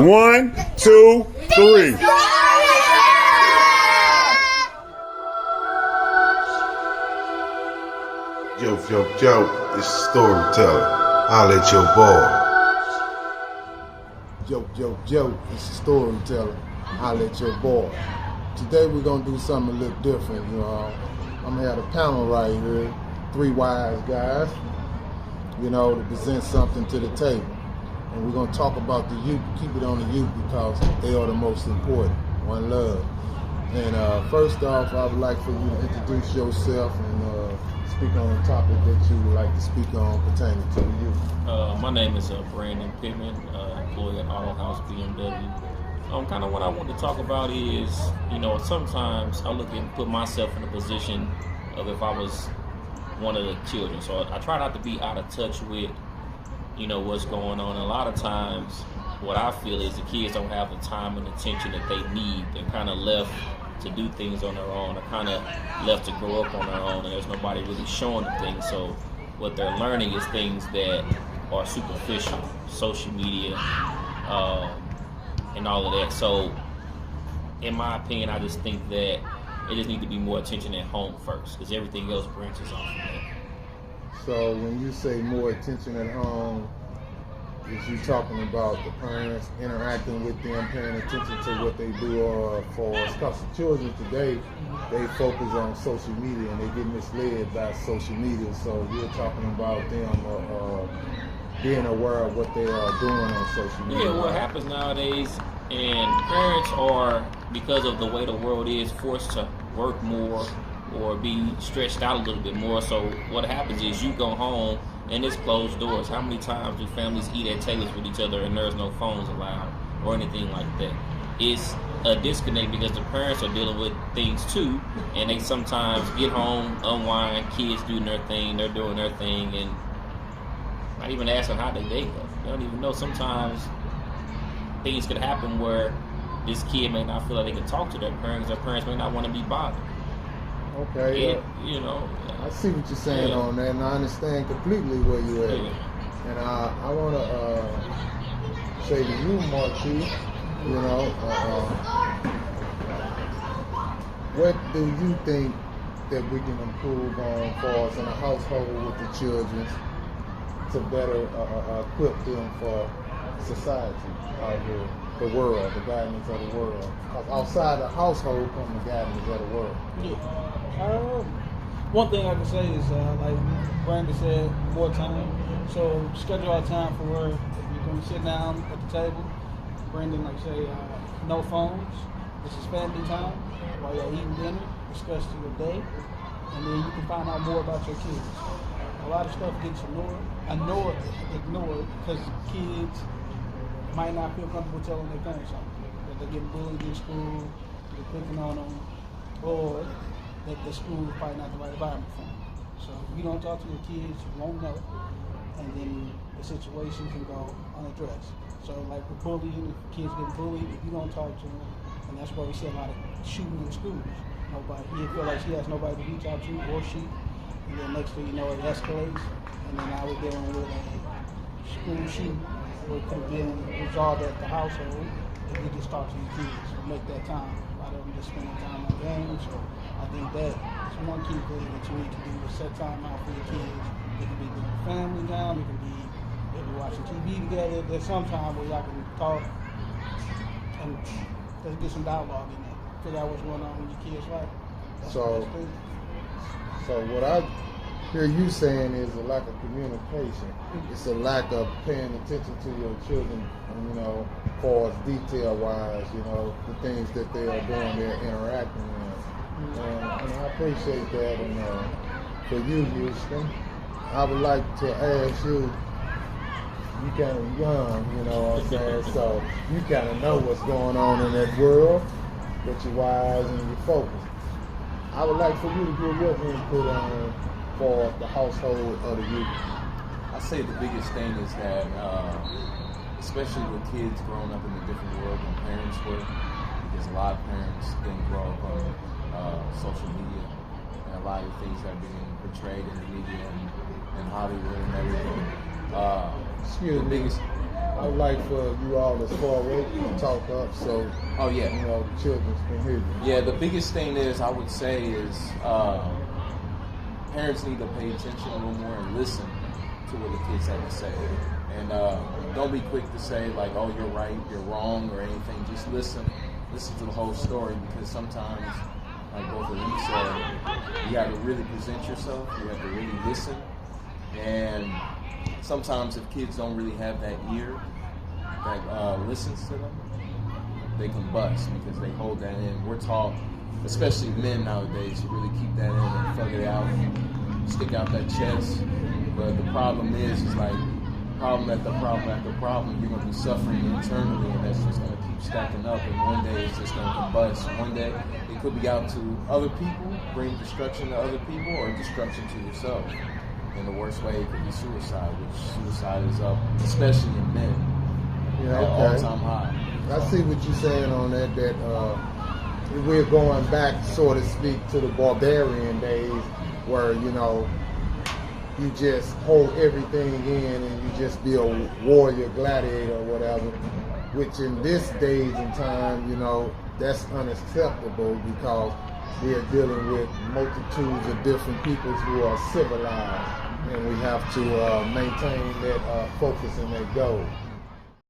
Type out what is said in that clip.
1, 2, 3. Yo, it's Storyteller. Holla at your boy. Yo, it's the Storyteller. Holla at your boy. Today we're gonna do something a little different, I'm gonna have a panel right here, 3 wise guys, to present something to the table. And we're gonna talk about the youth, keep it on the youth because they are the most important. One love. And first off, I would like for you to introduce yourself and speak on a topic that you would like to speak on pertaining to the youth. My name is Brandon Pittman, employee at Auto House BMW. Kind of what I want to talk about is, sometimes I look and put myself in a position of if I was one of the children. So I try not to be out of touch with, what's going on. And a lot of times, what I feel is the kids don't have the time and attention that they need. They're kind of left to do things on their own. They're kind of left to grow up on their own, and there's nobody really showing them things. So what they're learning is things that are superficial, social media, and all of that. So in my opinion, I just think that it just needs to be more attention at home first, because everything else branches off from that. So when you say more attention at home, is you talking about the parents interacting with them, paying attention to what they do for us? Because the children today, they focus on social media and they get misled by social media. So you're talking about them being aware of what they are doing on social media. Yeah, what happens nowadays, and parents are, because of the way the world is, forced to work more or be stretched out a little bit more. So what happens is you go home and it's closed doors. How many times do families eat at tables with each other and there's no phones allowed or anything like that? It's a disconnect because the parents are dealing with things too, and they sometimes get home, unwind, kids doing their thing, they're doing their thing, and not even asking how they day go. They don't even know. Sometimes things could happen where this kid may not feel like they can talk to their parents may not want to be bothered. Okay. I see what you're saying on that, and I understand completely where you're at. Yeah. And I want to say to you, Marquis, what do you think that we can improve on for us in a household with the children to better equip them for society out here, the world, the guidance of the world? Because outside the household comes the guidance of the world. Yeah. One thing I can say is, like Brandon said, more time. So schedule our time for where you're going to sit down at the table. Brandon, like say, no phones. This is family time while you're eating dinner. Discuss your day, and then you can find out more about your kids. A lot of stuff gets ignored because kids might not feel comfortable telling their parents something. That they're getting bullied in school, they're picking on them, or that the school is probably not the right environment for them. So if you don't talk to your kids, you won't know, and then the situation can go unaddressed. So like with bullying, if kids get bullied, if you don't talk to them, and that's why we see a lot of shooting in schools. He feel like he has nobody to reach out to, or she, and then next thing you know, it escalates, and then now we're dealing with a school shooting, where it could have been resolved at the household if you just talk to your kids and make that time. A lot of them just spending time on games. So I think that is one key thing that you need to do is set time out for your kids. It can be with your family time, it can be maybe watching TV together. There's some time where y'all can talk and let's get some dialogue in there. Figure out what's going on in your kids' life. So what I hear you saying is a lack of communication. It's a lack of paying attention to your children, for detail-wise, the things that they are doing, they're interacting with. And I appreciate that. And for you, Houston, I would like to ask you, you kind of young, what I'm saying, so you kind of know what's going on in that world, but you're wise and you're focused. I would like for you to give your input on for the household of the youth. I say the biggest thing is that, especially with kids growing up in a different world than parents were, because a lot of parents didn't grow up on social media, and a lot of things that are being portrayed in the media and Hollywood and everything. Excuse the me. biggest. I would like for you all as far away to talk up so Oh yeah. you know the children can hear you. Yeah, the biggest thing is, I would say, is parents need to pay attention a little more and listen to what the kids have to say. And don't be quick to say, like, oh, you're right, you're wrong, or anything. Just listen. Listen to the whole story, because sometimes, like both of you said, you have to really present yourself. You have to really listen. And sometimes if kids don't really have that ear that listens to them, they can bust because they hold that in. We're taught, especially men nowadays, to really keep that in and thug it out, stick out that chest. But the problem is like problem after problem after problem. You're going to be suffering internally, and that's just going to keep stacking up. And one day it's just going to combust. One day it could be out to other people, bring destruction to other people, or destruction to yourself. And the worst way it could be suicide, which suicide is up, especially in men. Yeah, okay. All-time high. I see what you're saying on that, that we're going back, so to speak, to the barbarian days where, you know, you just hold everything in and you just be a warrior, gladiator or whatever, which in this days and time, you know, that's unacceptable because we are dealing with multitudes of different peoples who are civilized, and we have to maintain that focus and that goal.